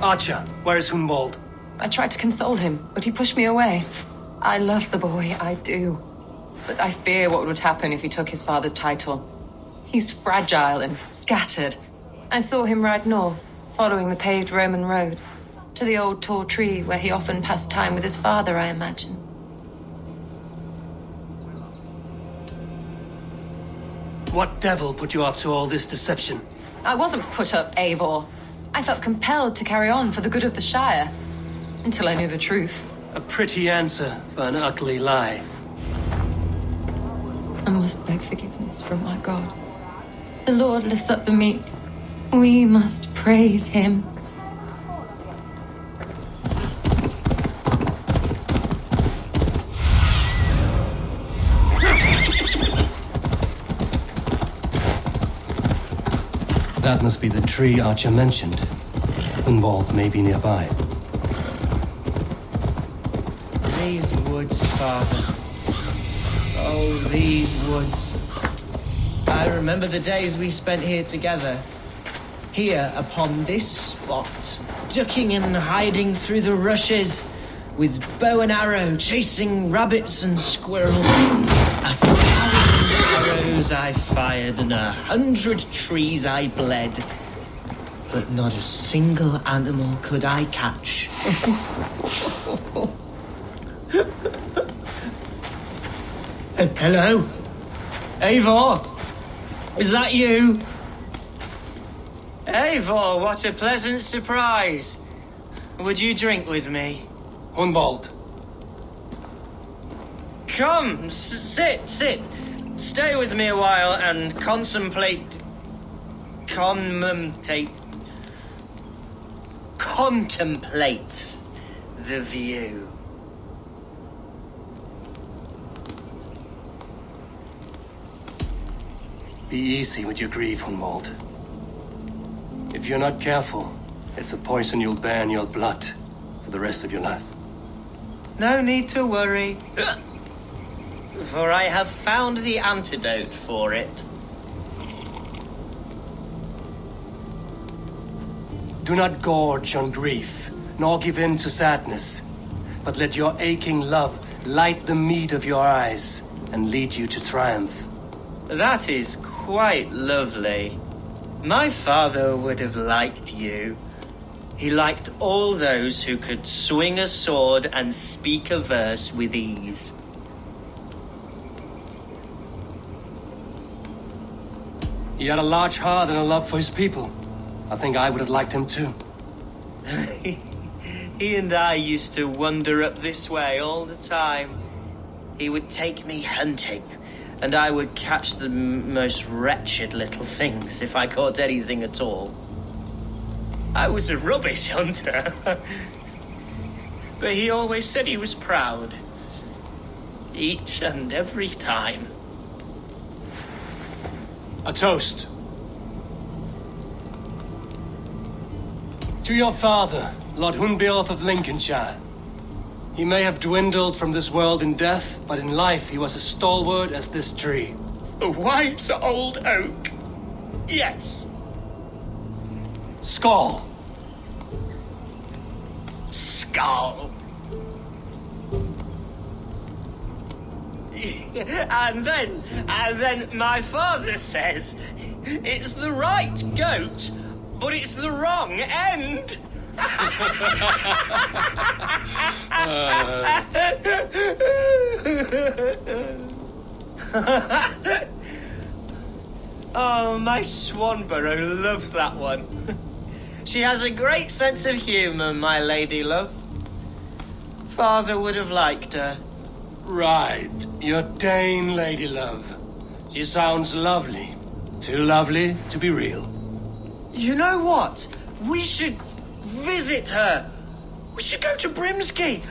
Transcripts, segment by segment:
Archer, where is Hunwald? I tried to console him, but he pushed me away. I love the boy, I do. But I fear what would happen if he took his father's title. He's fragile and scattered. I saw him ride north, following the paved Roman road, to the old tall tree where he often passed time with his father, I imagine. What devil put you up to all this deception? I wasn't put up, Eivor. I felt compelled to carry on for the good of the Shire, until I knew the truth. A pretty answer for an ugly lie. I must beg forgiveness from my God. The Lord lifts up the meek. We must praise him. That must be the tree Archer mentioned. Hunwald may be nearby. These woods, Father. Oh, these woods. I remember the days we spent here together. Here, upon this spot. Ducking and hiding through the rushes. With bow and arrow, chasing rabbits and squirrels. 1,000 arrows I fired and 100 trees I bled. But not a single animal could I catch. Hello? Eivor? Is that you? Eivor, what a pleasant surprise. Would you drink with me? Hunwald. Come, sit. Stay with me a while and contemplate the view. Be easy with your grief, Hunwald. If you're not careful, it's a poison you'll bear in your blood for the rest of your life. No need to worry, for I have found the antidote for it. Do not gorge on grief, nor give in to sadness, but let your aching love light the mead of your eyes and lead you to triumph. That is quite lovely. My father would have liked you. He liked all those who could swing a sword and speak a verse with ease. He had a large heart and a love for his people. I think I would have liked him too. He and I used to wander up this way all the time. He would take me hunting, and I would catch the most wretched little things if I caught anything at all. I was a rubbish hunter. But he always said he was proud. Each and every time. A toast. To your father, Lord Hunbeorth of Lincolnshire. He may have dwindled from this world in death, but in life he was as stalwart as this tree. A white old oak. Yes. Skull. Skull. And then my father says, it's the right goat, but it's the wrong end. Oh, my Swanborough loves that one. She has a great sense of humour, my lady love. Father would have liked her. Right, your Dane lady love. She sounds lovely. Too lovely to be real. You know what? We should visit her. We should go to Grimsby.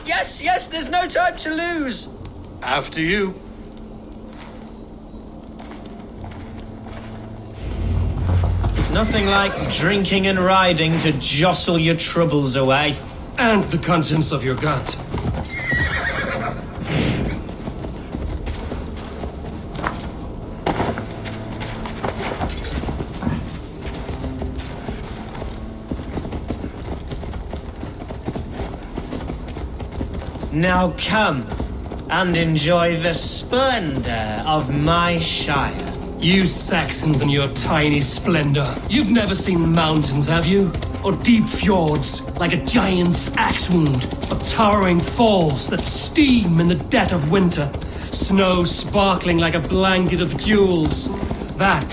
Yes, there's no time to lose. After you. Nothing like drinking and riding to jostle your troubles away. And the conscience of your gut. Now come and enjoy the splendor of my shire. You Saxons and your tiny splendor. You've never seen mountains, have you? Or deep fjords, like a giant's axe wound. Or towering falls that steam in the dead of winter. Snow sparkling like a blanket of jewels. That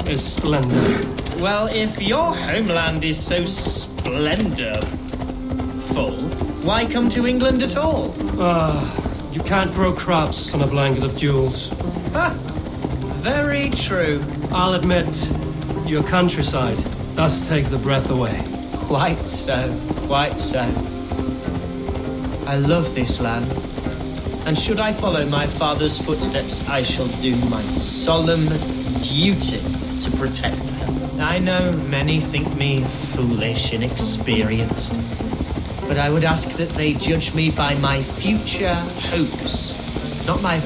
is splendor. Well, if your homeland is so splendorful, why come to England at all? You can't grow crops on a blanket of jewels. Ha! Very true. I'll admit, your countryside does take the breath away. Quite so, quite so. I love this land, and should I follow my father's footsteps, I shall do my solemn duty to protect them. I know many think me foolish, inexperienced, but I would ask that they judge me by my future hopes, not my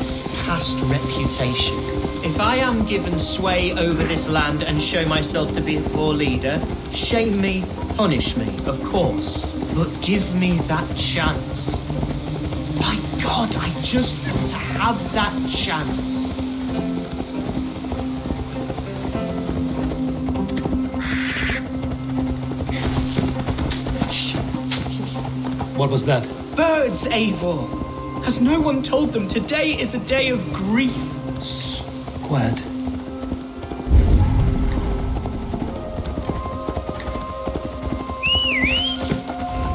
past reputation. If I am given sway over this land and show myself to be a poor leader, shame me, punish me, of course, but give me that chance. By God, I just want to have that chance. What was that? Birds, Eivor! Has no one told them today is a day of grief? Quiet.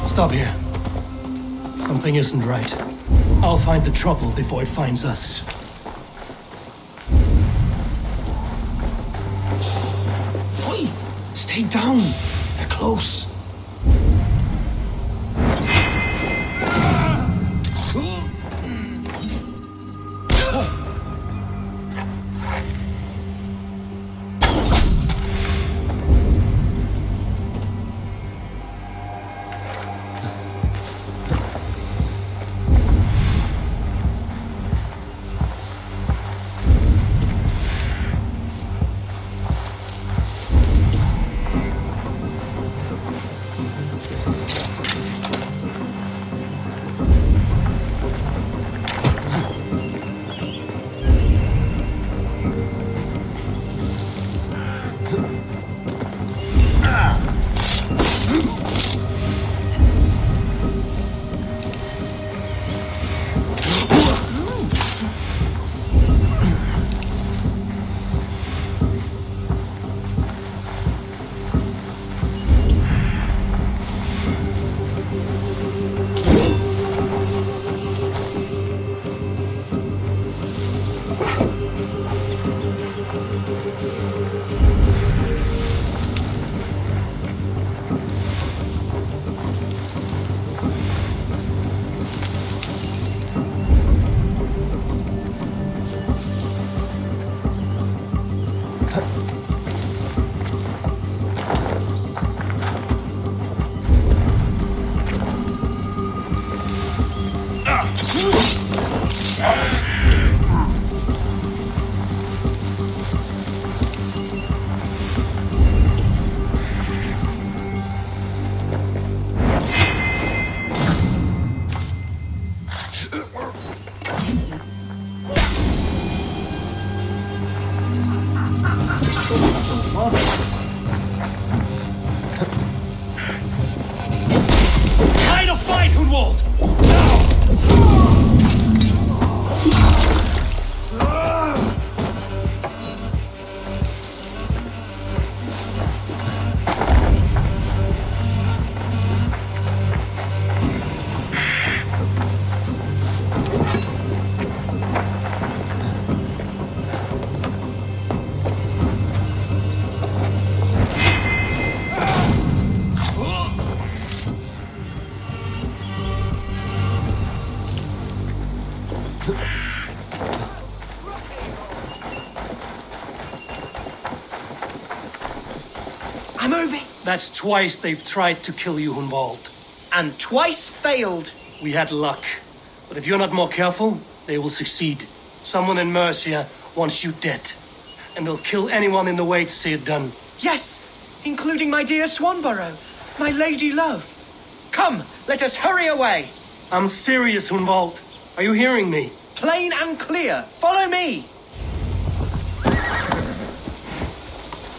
Stop here. Something isn't right. I'll find the trouble before it finds us. Oi! Stay down! They're close. Try to fight, Hunwald! I'm moving! That's twice they've tried to kill you, Hunwald. And twice failed. We had luck. But if you're not more careful, they will succeed. Someone in Mercia wants you dead. And they'll kill anyone in the way to see it done. Yes, including my dear Swanborough, my lady love. Come, let us hurry away. I'm serious, Hunwald. Are you hearing me? Plain and clear. Follow me.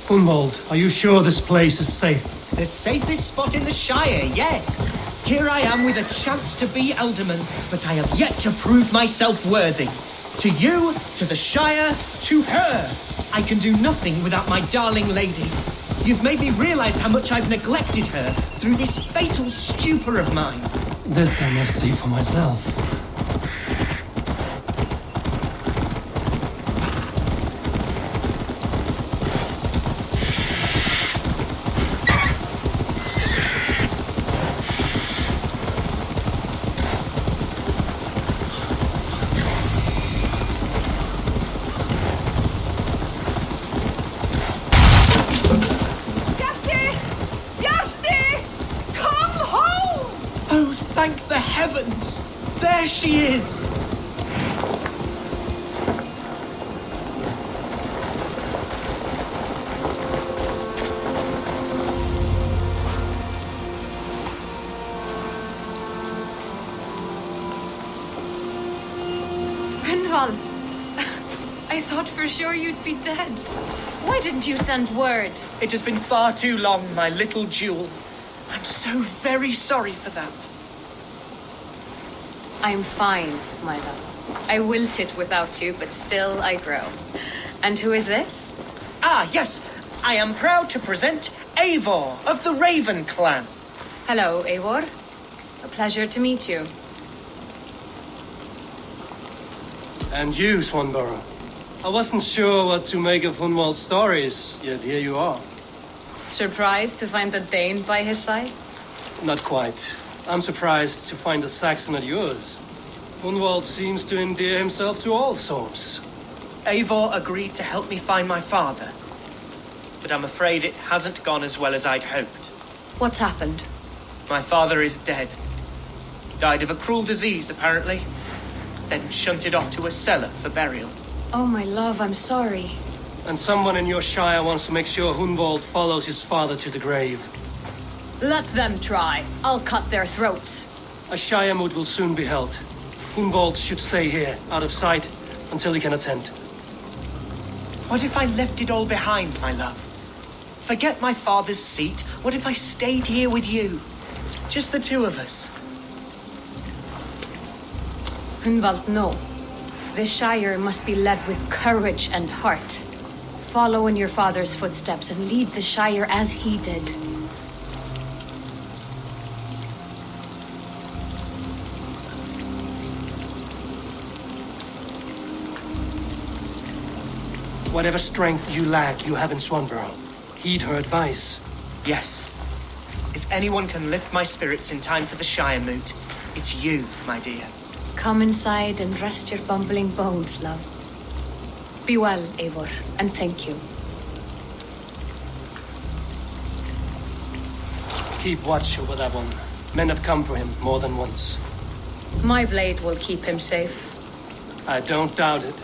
Hunwald, are you sure this place is safe? The safest spot in the Shire, yes. Here I am with a chance to be Alderman, but I have yet to prove myself worthy. To you, to the Shire, to her. I can do nothing without my darling lady. You've made me realize how much I've neglected her through this fatal stupor of mine. This I must see for myself. Thank the heavens! There she is! Renval! I thought for sure you'd be dead. Why didn't you send word? It has been far too long, my little jewel. I'm so very sorry for that. I'm fine, my love. I wilted without you, but still I grow. And who is this? Ah, yes. I am proud to present Eivor of the Raven clan. Hello, Eivor. A pleasure to meet you. And you, Swanborough. I wasn't sure what to make of Hunwald's stories, yet here you are. Surprised to find a Thegn by his side? Not quite. I'm surprised to find a Saxon at yours. Hunwald seems to endear himself to all sorts. Eivor agreed to help me find my father. But I'm afraid it hasn't gone as well as I'd hoped. What's happened? My father is dead. Died of a cruel disease, apparently. Then shunted off to a cellar for burial. Oh, my love, I'm sorry. And someone in your shire wants to make sure Hunwald follows his father to the grave. Let them try. I'll cut their throats. A shire moot will soon be held. Hunwald should stay here, out of sight, until he can attend. What if I left it all behind, my love? Forget my father's seat. What if I stayed here with you? Just the two of us. Hunwald, no. This Shire must be led with courage and heart. Follow in your father's footsteps and lead the Shire as he did. Whatever strength you lack, you have in Swanborough. Heed her advice. Yes. If anyone can lift my spirits in time for the Shire moot, it's you, my dear. Come inside and rest your bumbling bones, love. Be well, Eivor, and thank you. Keep watch over that one. Men have come for him more than once. My blade will keep him safe. I don't doubt it.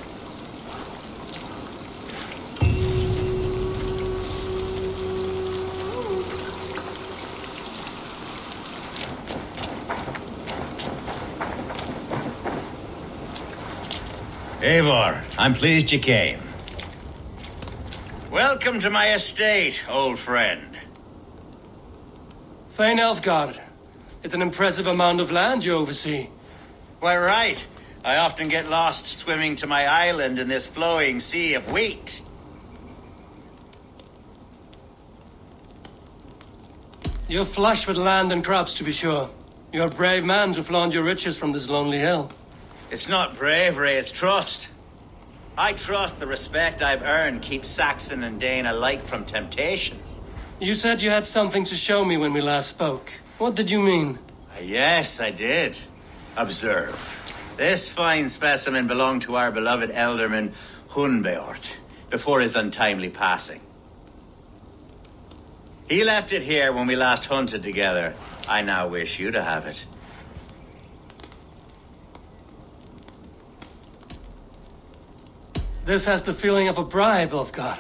Eivor, I'm pleased you came. Welcome to my estate, old friend. Thegn Elfgard. It's an impressive amount of land you oversee. Why, right. I often get lost swimming to my island in this flowing sea of wheat. You're flush with land and crops, to be sure. You're a brave man to flaunt your riches from this lonely hill. It's not bravery, it's trust. I trust the respect I've earned keeps Saxon and Dane alike from temptation. You said you had something to show me when we last spoke. What did you mean? Yes, I did. Observe. This fine specimen belonged to our beloved elderman Hunbeort before his untimely passing. He left it here when we last hunted together. I now wish you to have it. This has the feeling of a bribe, Ulfgar.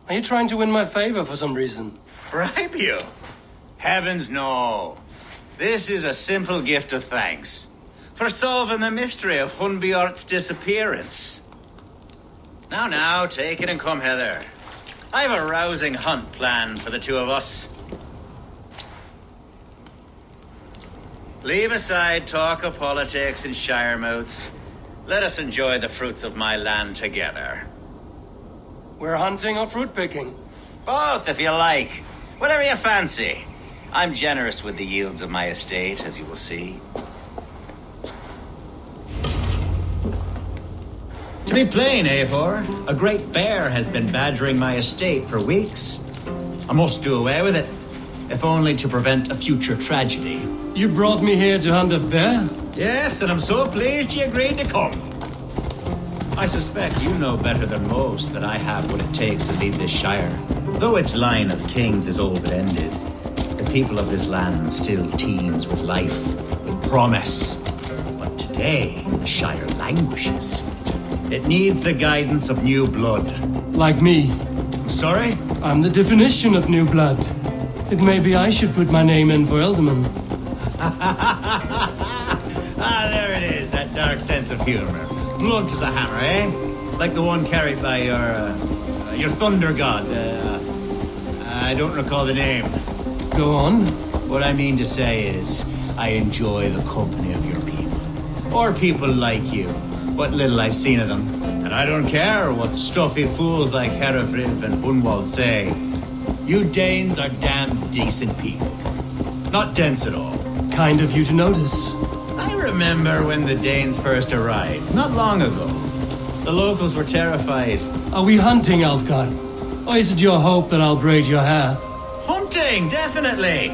Are you trying to win my favor for some reason? Bribe you? Heavens, no. This is a simple gift of thanks for solving the mystery of Hunbjort's disappearance. Now, take it and come hither. I have a rousing hunt planned for the two of us. Leave aside talk of politics and shire moats. Let us enjoy the fruits of my land together. We're hunting or fruit picking? Both, if you like. Whatever you fancy. I'm generous with the yields of my estate, as you will see. To be plain, Eivor, a great bear has been badgering my estate for weeks. I must do away with it, if only to prevent a future tragedy. You brought me here to hunt a bear? Yes, and I'm so pleased you agreed to come. I suspect you know better than most that I have what it takes to lead this shire. Though its line of kings is old and ended, the people of this land still teems with life, with promise. But today, the shire languishes. It needs the guidance of new blood. Like me. Sorry? I'm the definition of new blood. It may be I should put my name in for Elderman. There it is, that dark sense of humor. Blunt as a hammer, eh? Like the one carried by your thunder god. I don't recall the name. Go on. What I mean to say is, I enjoy the company of your people. Or people like you. What little I've seen of them. And I don't care what stuffy fools like Herefriv and Hunwald say. You Danes are damn decent people. Not dense at all. Kind of you to notice. I remember when the Danes first arrived, not long ago. The locals were terrified. Are we hunting, Alfgard? Or is it your hope that I'll braid your hair? Hunting, definitely.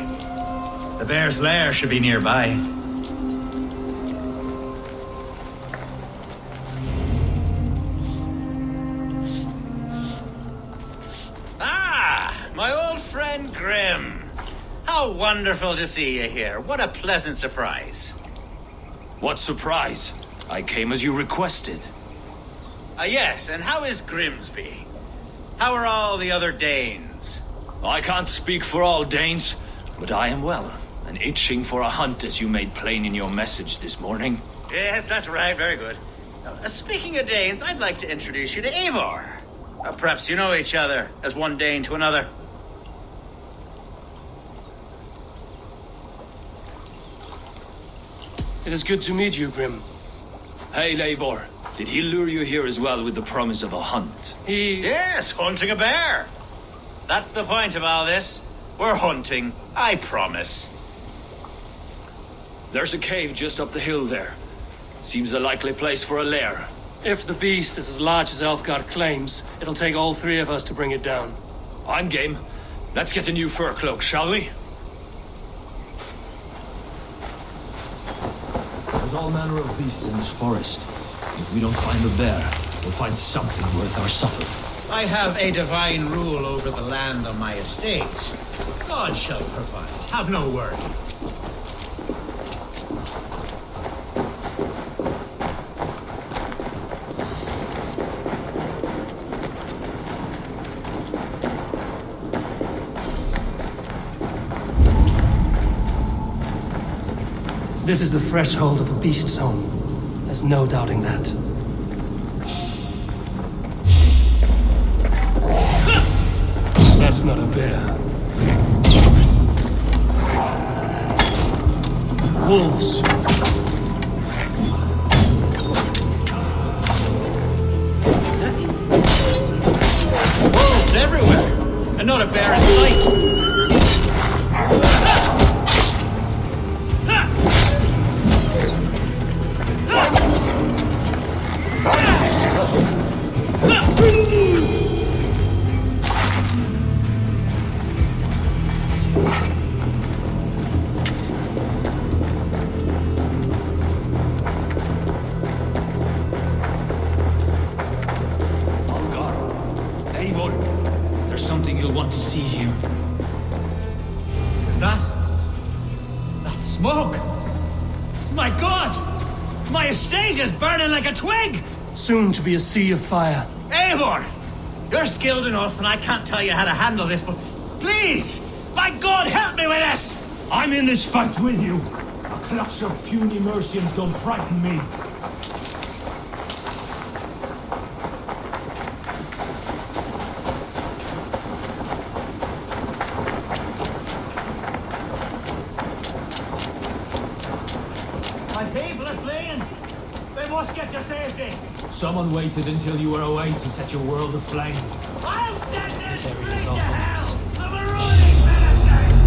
The bear's lair should be nearby. My old friend Grim. How wonderful to see you here. What a pleasant surprise. What surprise? I came as you requested. Yes, and how is Grimsby? How are all the other Danes? I can't speak for all Danes, but I am well, and itching for a hunt as you made plain in your message this morning. Yes, that's right. Very good. Speaking of Danes, I'd like to introduce you to Eivor. Perhaps you know each other as one Dane to another. It is good to meet you, Grim. Hey, Eivor. Did he lure you here as well with the promise of a hunt? Yes, hunting a bear. That's the point of all this. We're hunting, I promise. There's a cave just up the hill there. Seems a likely place for a lair. If the beast is as large as Elfgard claims, it'll take all three of us to bring it down. I'm game. Let's get a new fur cloak, shall we? There's all manner of beasts in this forest. If we don't find the bear, we'll find something worth our supper. I have a divine rule over the land on my estate. God shall provide. Have no worry. This is the threshold of the beast's home. There's no doubting that. That's not a bear. Wolves. Wolves everywhere! And not a bear in sight! There's something you'll want to see here. Is that smoke? My God! My estate is burning like a twig! Soon to be a sea of fire. Eivor! You're skilled enough and I can't tell you how to handle this, but please! By God, help me with this! I'm in this fight with you. A clutch of puny Mercians don't frighten me. My people are fleeing. They must get to safety. Someone waited until you were away to set your world aflame. I'll send this straight to hell! The marauding ministers!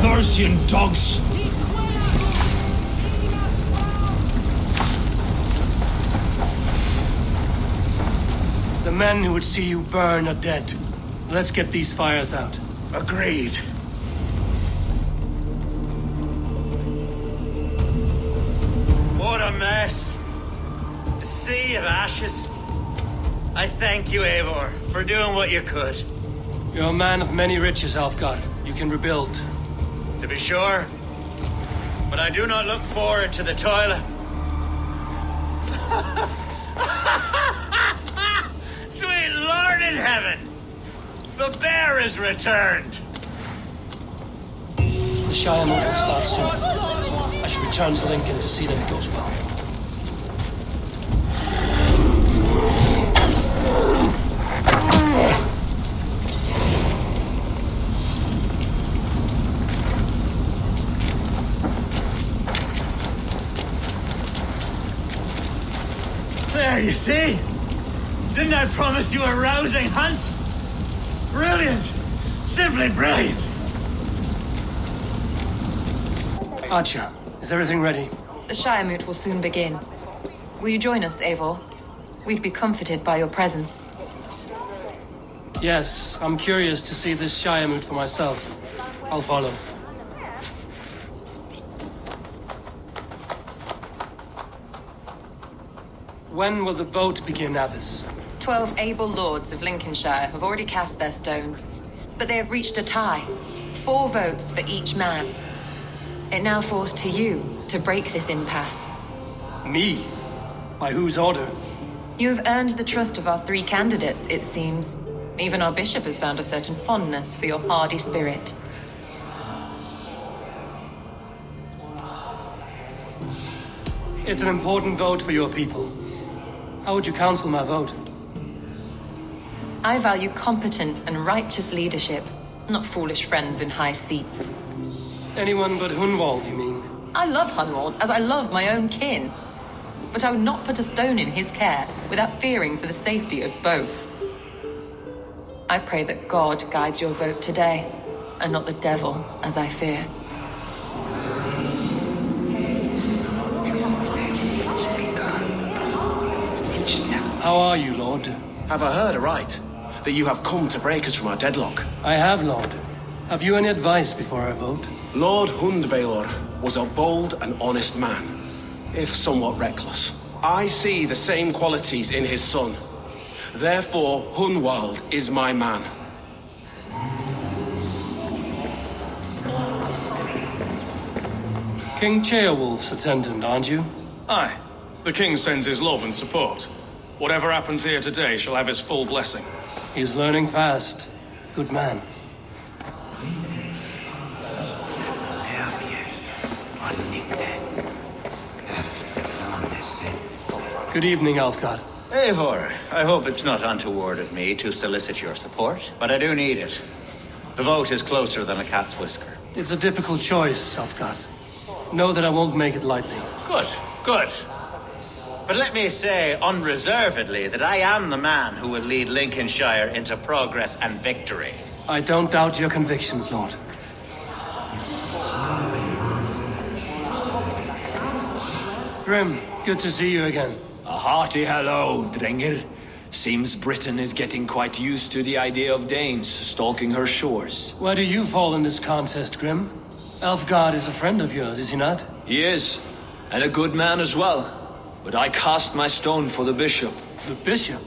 Mercian dogs! The men who would see you burn are dead. Let's get these fires out. Agreed. What a mess. A sea of ashes. I thank you, Eivor, for doing what you could. You're a man of many riches, Alfgard. You can rebuild. To be sure. But I do not look forward to the toil. Sweet Lord in heaven! The bear is returned! The Shire move will start soon. I should return to Lincoln to see that it goes well. There, you see? Didn't I promise you a rousing hunt? Brilliant! Simply brilliant! Archer, is everything ready? The Shire moot will soon begin. Will you join us, Eivor? We'd be comforted by your presence. Yes, I'm curious to see this Shire moot for myself. I'll follow. When will the vote begin, Abbess? 12 able lords of Lincolnshire have already cast their stones, but they have reached a tie. 4 votes for each man. It now falls to you to break this impasse. Me? By whose order? You have earned the trust of our 3 candidates, it seems. Even our bishop has found a certain fondness for your hardy spirit. It's an important vote for your people. How would you counsel my vote? I value competent and righteous leadership, not foolish friends in high seats. Anyone but Hunwald, you mean? I love Hunwald as I love my own kin. But I would not put a stone in his care without fearing for the safety of both. I pray that God guides your vote today, and not the devil, as I fear. How are you, Lord? Have I heard aright? That you have come to break us from our deadlock? I have, Lord. Have you any advice before I vote? Lord Hundbaelor was a bold and honest man, if somewhat reckless. I see the same qualities in his son. Therefore, Hunwald is my man. King Ceolwulf's attendant, aren't you? Aye. The king sends his love and support. Whatever happens here today shall have his full blessing. He's learning fast. Good man. Good evening, Alfgard. Eivor, I hope it's not untoward of me to solicit your support, but I do need it. The vote is closer than a cat's whisker. It's a difficult choice, Alfgard. Know that I won't make it lightly. Good, good. But let me say unreservedly that I am the man who will lead Lincolnshire into progress and victory. I don't doubt your convictions, Lord. Grim, good to see you again. A hearty hello, Drenger. Seems Britain is getting quite used to the idea of Danes stalking her shores. Where do you fall in this contest, Grim? Alfgard is a friend of yours, is he not? He is, and a good man as well. But I cast my stone for the bishop. The bishop?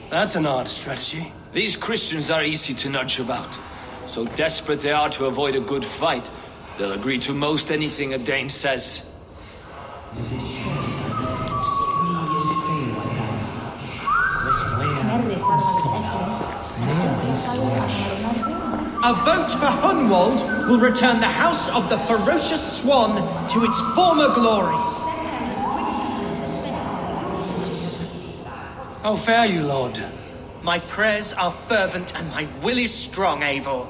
That's an odd strategy. These Christians are easy to nudge about. So desperate they are to avoid a good fight, they'll agree to most anything a Dane says. A vote for Hunwald will return the House of the Ferocious Swan to its former glory. How fare you, Lord? My prayers are fervent and my will is strong, Eivor.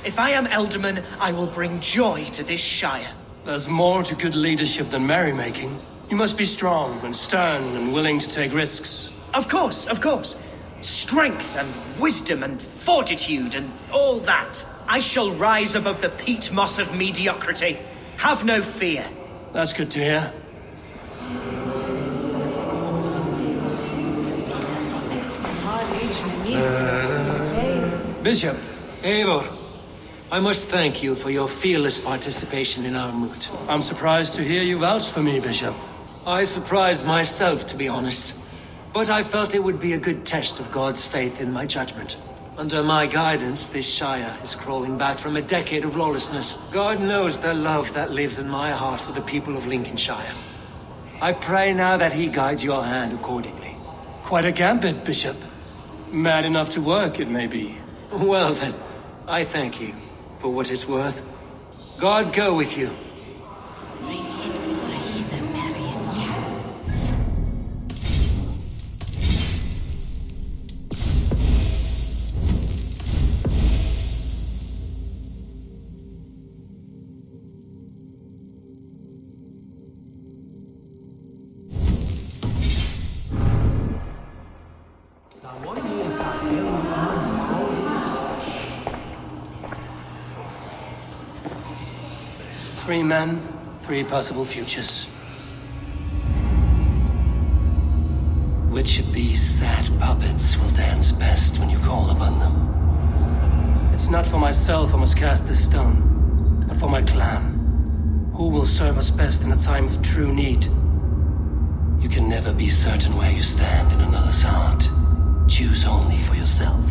If I am Elderman, I will bring joy to this shire. There's more to good leadership than merrymaking. You must be strong and stern and willing to take risks. Of course, of course. Strength and wisdom and fortitude and all that. I shall rise above the peat moss of mediocrity. Have no fear. That's good to hear. Bishop. Eivor, I must thank you for your fearless participation in our moot. I'm surprised to hear you vouch for me, Bishop. I surprised myself, to be honest. But I felt it would be a good test of God's faith in my judgment. Under my guidance, this shire is crawling back from a decade of lawlessness. God knows the love that lives in my heart for the people of Lincolnshire. I pray now that he guides your hand accordingly. Quite a gambit, Bishop. Mad enough to work, it may be. Well then, I thank you for what it's worth. God go with you. Three men, three possible futures. Which of these sad puppets will dance best when you call upon them? It's not for myself I must cast this stone, but for my clan. Who will serve us best in a time of true need? You can never be certain where you stand in another's heart. Choose only for yourself.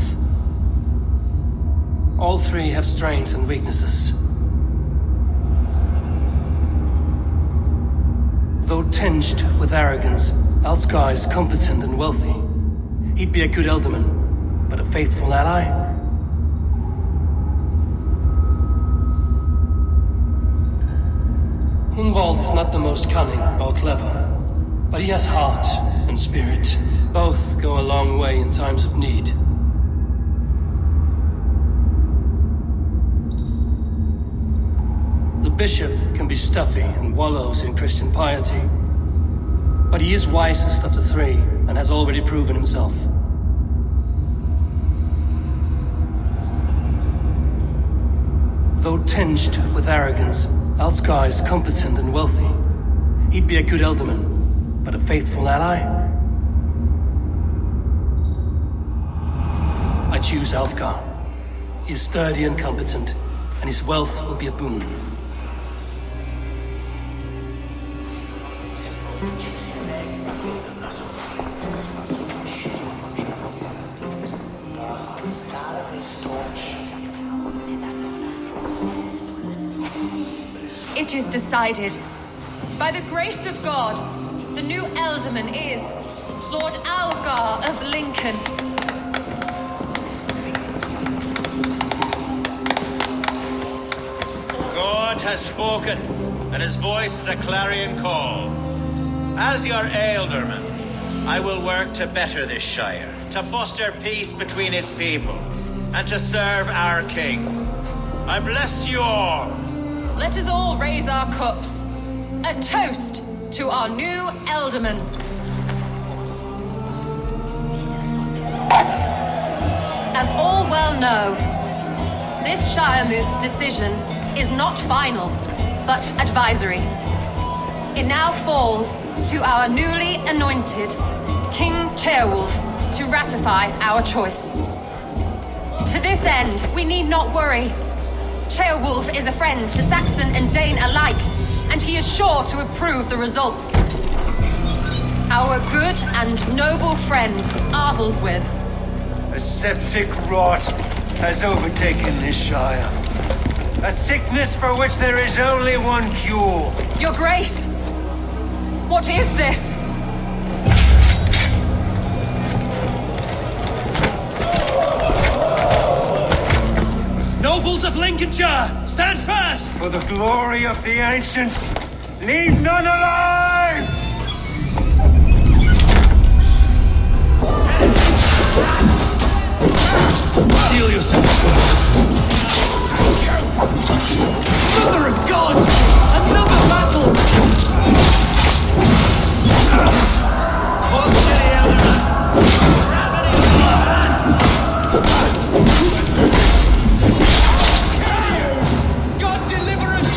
All three have strengths and weaknesses. Though tinged with arrogance, Alfgar is competent and wealthy. He'd be a good Elderman, but a faithful ally? Hunwald is not the most cunning or clever, but he has heart and spirit. Both go a long way in times of need. The bishop can be stuffy and wallows in Christian piety, but he is wisest of the three and has already proven himself. Though tinged with arrogance, Alfgar is competent and wealthy. He'd be a good Elderman, but a faithful ally? I choose Alfgar. He is sturdy and competent, and his wealth will be a boon. It is decided. By the grace of God, the new Elderman is Lord Alfgar of Lincoln. God has spoken, and his voice is a clarion call. As your ealdorman, I will work to better this shire, to foster peace between its people, and to serve our king. I bless you all. Let us all raise our cups. A toast to our new ealdorman. As all well know, this Shiremoot's decision is not final, but advisory. It now falls to our newly anointed King Ceolwulf to ratify our choice. To this end, we need not worry. Ceolwulf is a friend to Saxon and Dane alike, and he is sure to approve the results. Our good and noble friend, Arthelswith. A septic rot has overtaken this shire. A sickness for which there is only one cure. Your Grace! What is this? Nobles of Lincolnshire, stand fast! For the glory of the ancients, leave none alive! Steel yourself. Mother of God! Another battle! God deliver us!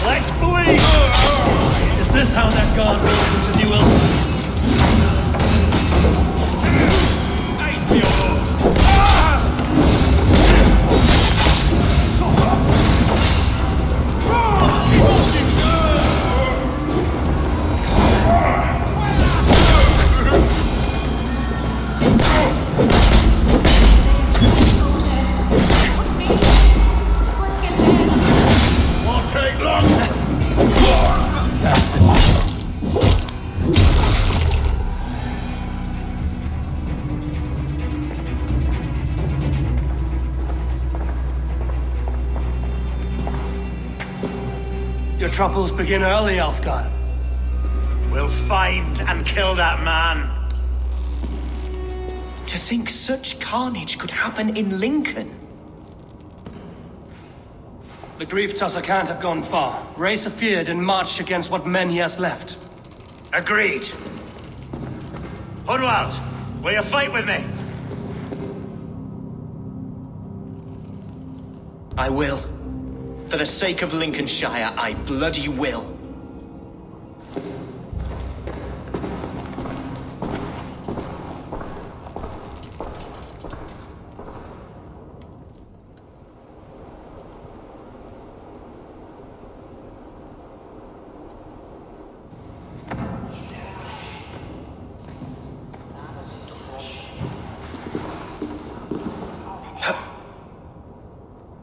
Let's bleed! Is this how that god will continue? Nice, me won't take long. That's it. Your troubles begin early, Alfgar. We'll find and kill that man. To think such carnage could happen in Lincoln. The grief tusser can't have gone far. Race a feared and march against what men he has left. Agreed. Hunwald, will you fight with me? I will. For the sake of Lincolnshire, I bloody will.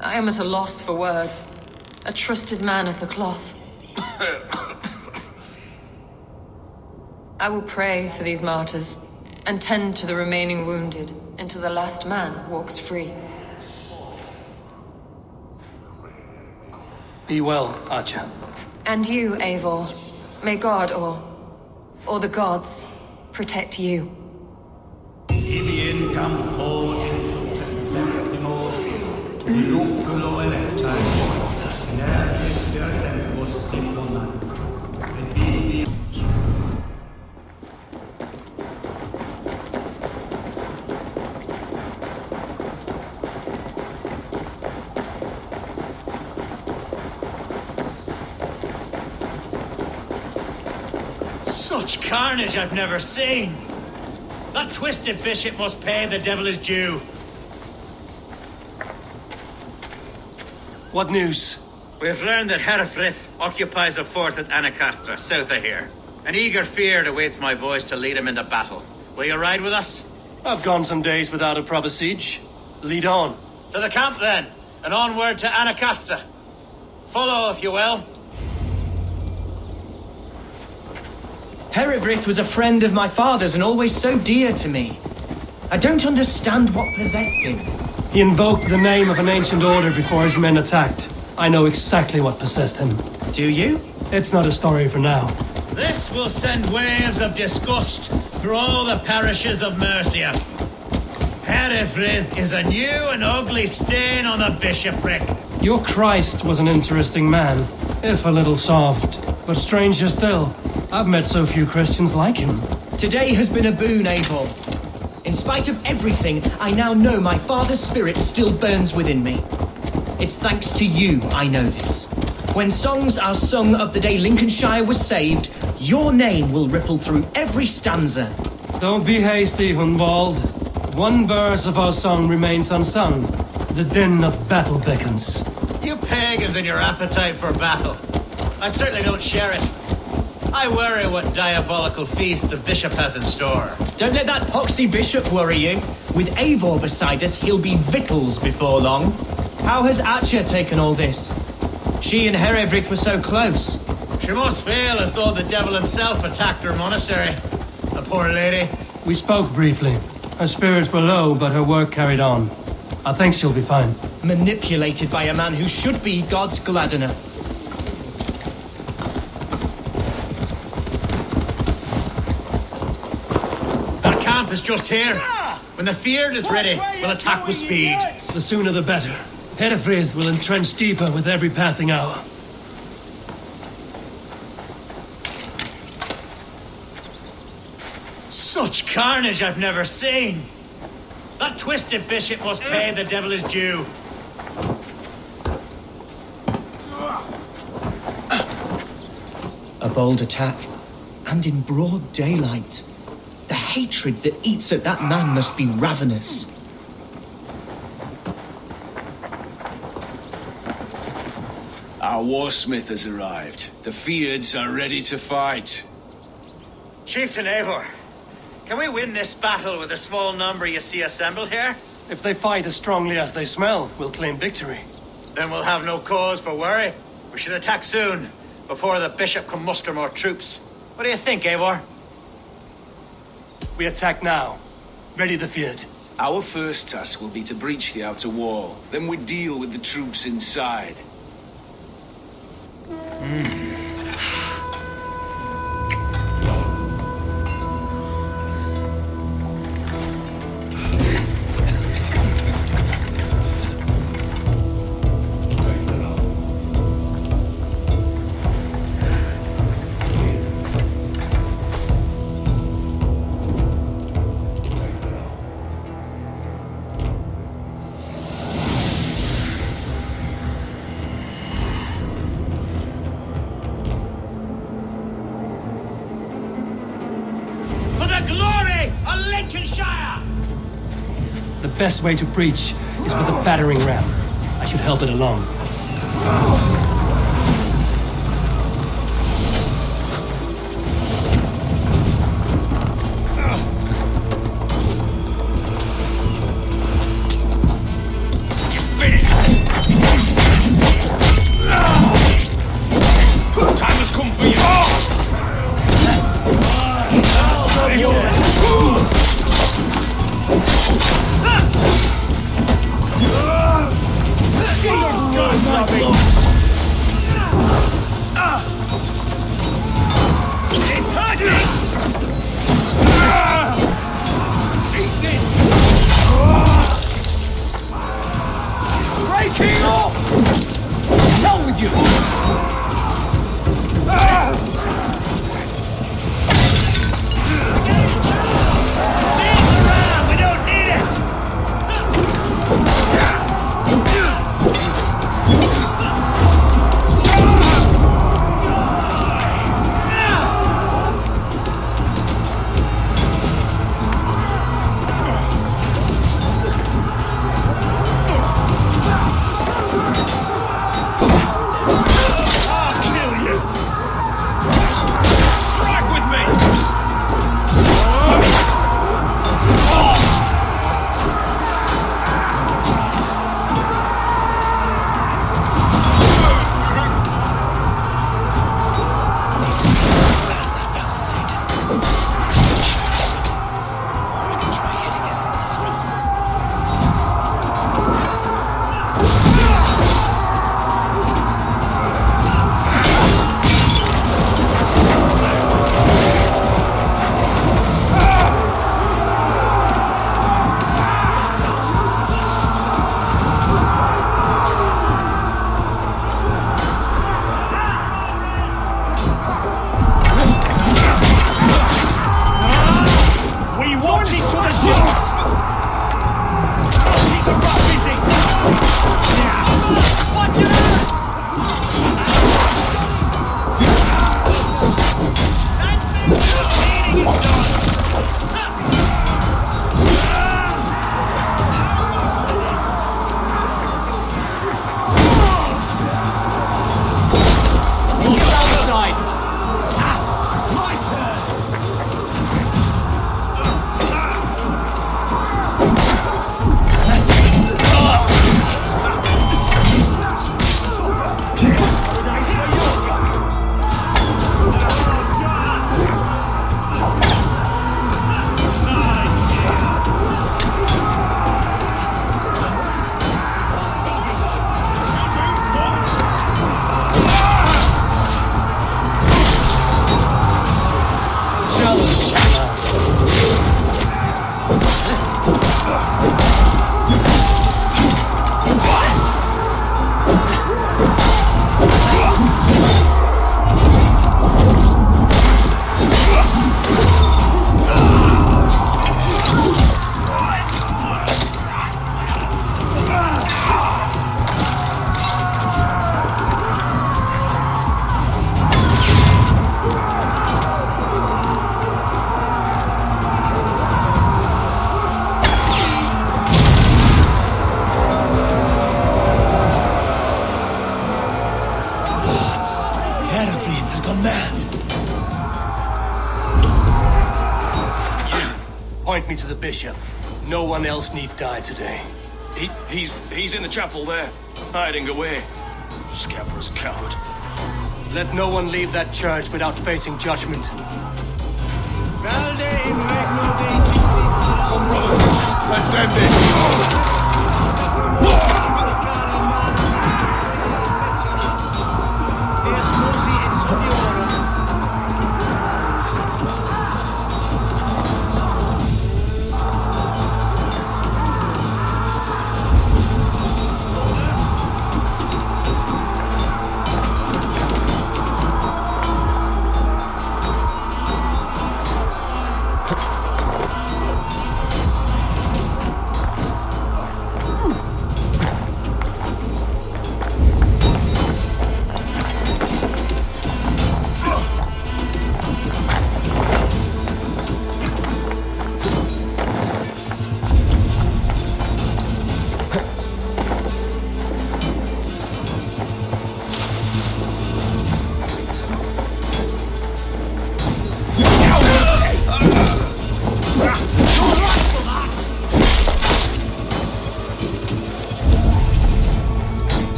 I am at a loss for words. A trusted man of the cloth. I will pray for these martyrs, and tend to the remaining wounded until the last man walks free. Be well, Archer. And you, Eivor. May God, or the gods, protect you. Such carnage I've never seen. That twisted bishop must pay the devil his due. What news? We've learned that Herefrith occupies a fort at Anecastre, south of here. An eager fear awaits my voice to lead him into battle. Will you ride with us? I've gone some days without a proper siege. Lead on. To the camp then, and onward to Anecastre. Follow, if you will. Heribrit was a friend of my father's and always so dear to me. I don't understand what possessed him. He invoked the name of an ancient order before his men attacked. I know exactly what possessed him. Do you? It's not a story for now. This will send waves of disgust through all the parishes of Mercia. Herefrith is a new and ugly stain on the bishopric. Your Christ was an interesting man, if a little soft. But stranger still, I've met so few Christians like him. Today has been a boon, Eivor. In spite of everything, I now know my father's spirit still burns within me. It's thanks to you I know this. When songs are sung of the day Lincolnshire was saved, your name will ripple through every stanza. Don't be hasty, Hunwald. One verse of our song remains unsung. The din of battle beckons. You pagans and your appetite for battle. I certainly don't share it. I worry what diabolical feast the bishop has in store. Don't let that poxy bishop worry you. With Eivor beside us, he'll be victuals before long. How has Atcha taken all this? She and Herivrik were so close. She must feel as though the devil himself attacked her monastery. The poor lady. We spoke briefly. Her spirits were low, but her work carried on. I think she'll be fine. Manipulated by a man who should be God's gladdener. Our camp is just here. When the field is ready, we'll attack with speed. The sooner the better. Herefrith will entrench deeper with every passing hour. Such carnage I've never seen. That twisted bishop must pay the devil his due. A bold attack, and in broad daylight. The hatred that eats at that man must be ravenous. Our warsmith has arrived. The Fields are ready to fight. Chieftain Eivor, can we win this battle with the small number you see assembled here? If they fight as strongly as they smell, we'll claim victory. Then we'll have no cause for worry. We should attack soon, before the bishop can muster more troops. What do you think, Eivor? We attack now. Ready the field. Our first task will be to breach the outer wall. Then we deal with the troops inside. The best way to breach is with a battering ram. I should help it along. Time has come for you. Jesus God, point me to the bishop. No one else need die today. He's in the chapel there, hiding away. Scabrous coward. Let no one leave that church without facing judgment. Come, brothers, let's end it.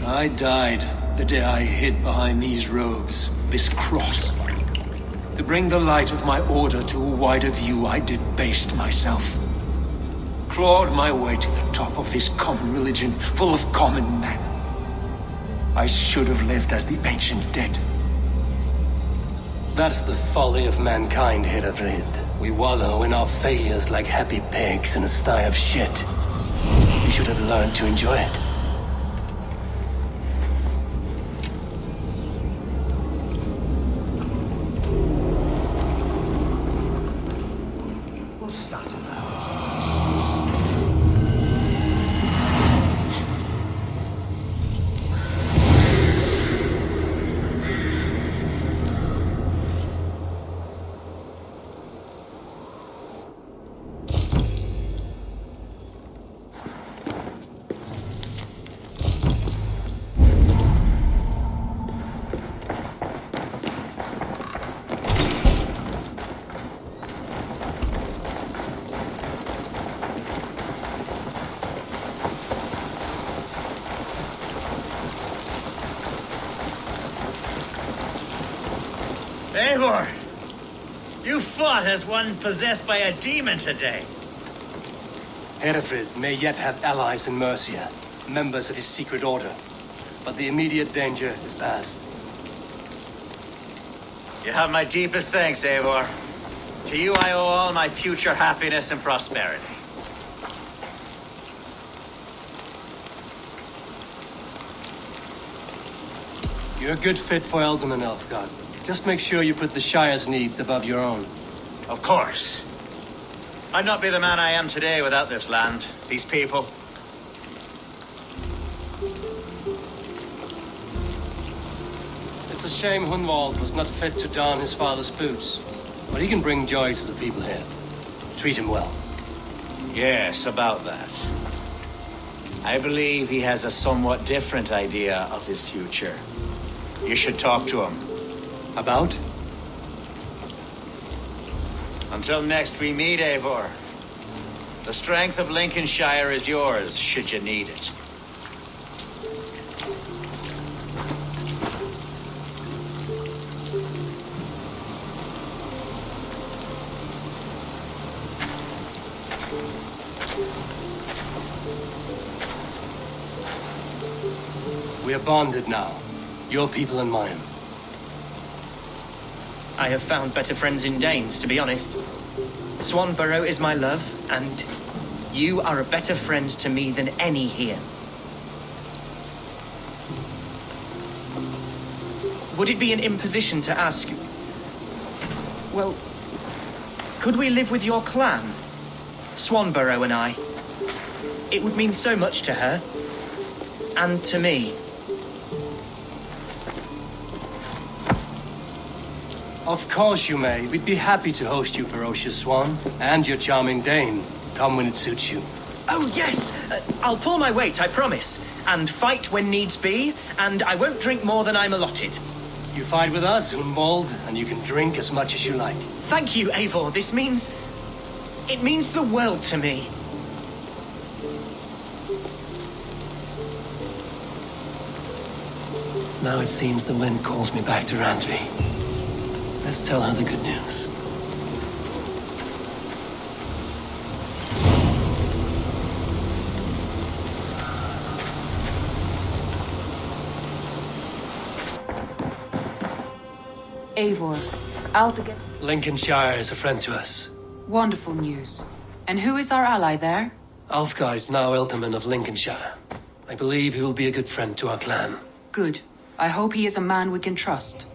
I died the day I hid behind these robes, this cross. To bring the light of my order to a wider view, I debased myself. Clawed my way to the top of this common religion, full of common men. I should have lived as the ancients did. That's the folly of mankind, Herefrid. We wallow in our failures like happy pigs in a sty of shit. You should have learned to enjoy it. What's that about? Eivor! You fought as one possessed by a demon today. Herefrid may yet have allies in Mercia, members of his secret order, but the immediate danger is past. You have my deepest thanks, Eivor. To you I owe all my future happiness and prosperity. You're a good fit for Eldon, Elfgard. Just make sure you put the Shire's needs above your own. Of course. I'd not be the man I am today without this land, these people. It's a shame Hunwald was not fit to don his father's boots, but he can bring joy to the people here. Treat him well. Yes, about that. I believe he has a somewhat different idea of his future. You should talk to him. About? Until next we meet, Eivor. The strength of Lincolnshire is yours, should you need it. We are bonded now. Your people and mine. I have found better friends in Danes, to be honest. Swanborough is my love, and you are a better friend to me than any here. Would it be an imposition to ask... Well, could we live with your clan? Swanborough and I. It would mean so much to her. And to me. Of course you may. We'd be happy to host you, ferocious swan, and your charming Dane. Come when it suits you. Oh, yes! I'll pull my weight, I promise. And fight when needs be, and I won't drink more than I'm allotted. You fight with us, Hunwald, and you can drink as much as you like. Thank you, Eivor. This means... it means the world to me. Now it seems the wind calls me back to Randvi. Let's tell her the good news. Eivor, Altogether. Lincolnshire is a friend to us. Wonderful news. And who is our ally there? Alfgar is now Ealdorman of Lincolnshire. I believe he will be a good friend to our clan. Good. I hope he is a man we can trust.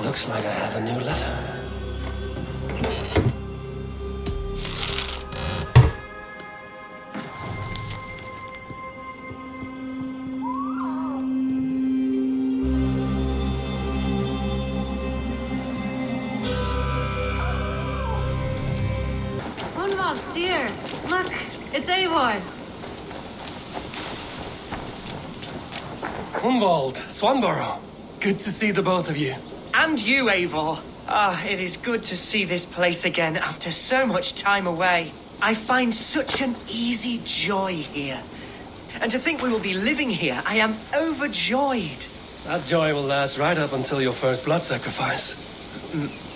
Looks like I have a new letter. Hunwald, dear, look, it's Eivor. Hunwald, Swanborough. Good to see the both of you. And you, Eivor. Ah, it is good to see this place again after so much time away. I find such an easy joy here. And to think we will be living here, I am overjoyed. That joy will last right up until your first blood sacrifice.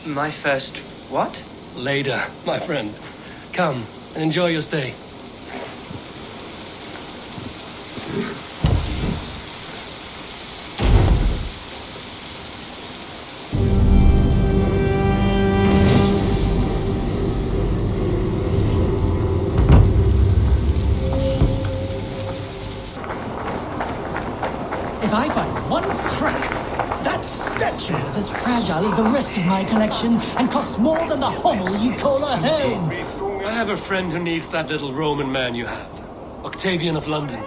My first... what? Later, my friend. Come, and enjoy your stay. If I find one crack, that statue is as fragile as the rest of my collection and costs more than the hovel you call a home. I have a friend who needs that little Roman man you have. Octavian of London.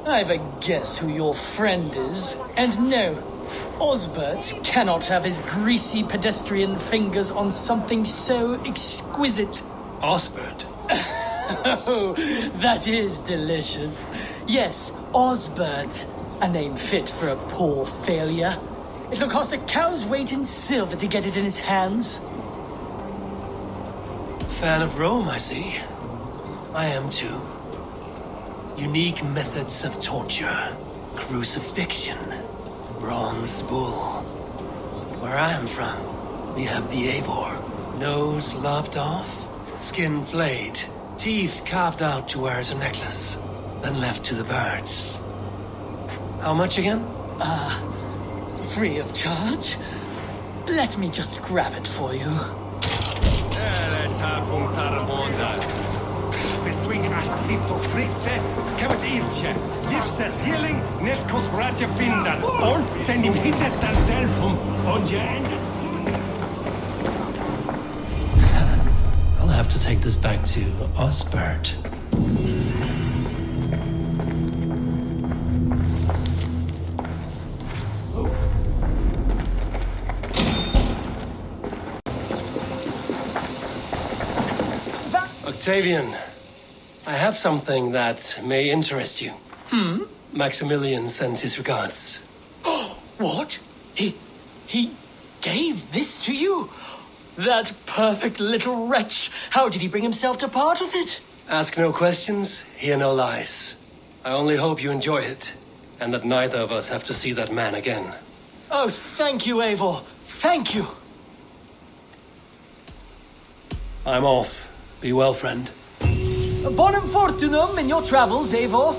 I've a guess who your friend is. And no, Osbert cannot have his greasy pedestrian fingers on something so exquisite. Osbert? Oh, that is delicious. Yes, Osbert. A name fit for a poor failure. It'll cost a cow's weight in silver to get it in his hands. Fan of Rome, I see. I am too. Unique methods of torture. Crucifixion. Bronze bull. Where I am from, we have the Eivor. Nose lopped off, skin flayed, teeth carved out to wear as a necklace, then left to the birds. How much again? Free of charge? Let me just grab it for you. I'll have to take this back to Osbert. Octavian, I have something that may interest you. Maximilian sends his regards. What? He gave this to you? That perfect little wretch. How did he bring himself to part with it? Ask no questions, hear no lies. I only hope you enjoy it, and that neither of us have to see that man again. Oh, thank you, Eivor. Thank you. I'm off. Be well, friend. Bonum fortunum in your travels, Eivor.